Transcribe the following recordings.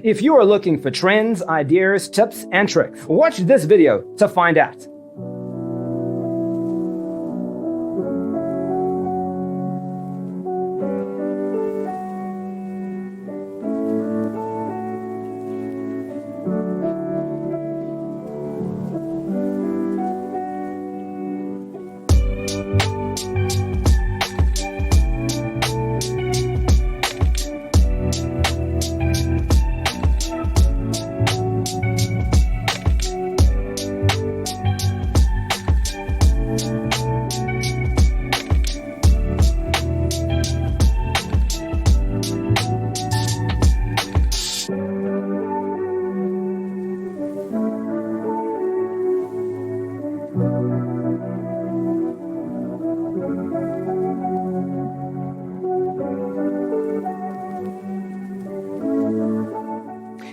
If you are looking for trends, ideas, tips, and tricks, watch this video to find out.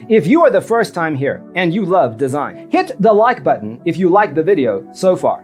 If you are the first time here and you love design, hit the like button if you like the video so far.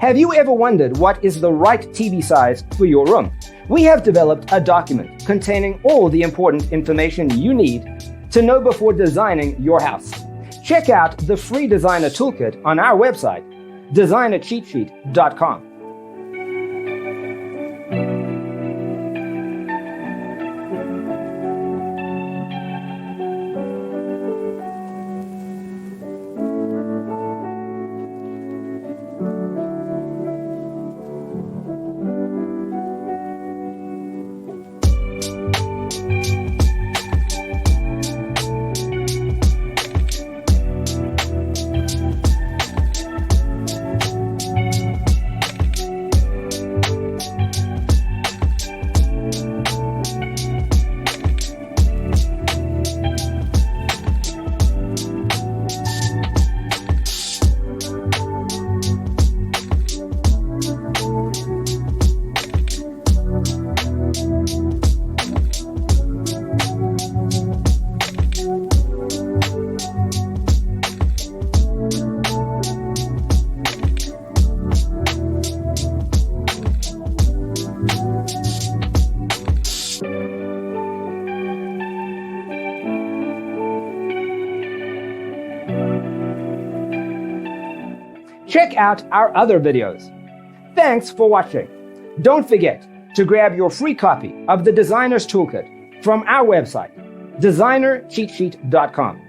Have you ever wondered what is the right TV size for your room? We have developed a document containing all the important information you need to know before designing your house. Check out the free designer toolkit on our website, designercheatsheet.com. Check out our other videos. Thanks for watching. Don't forget to grab your free copy of the Designer's Toolkit from our website, designercheatsheet.com.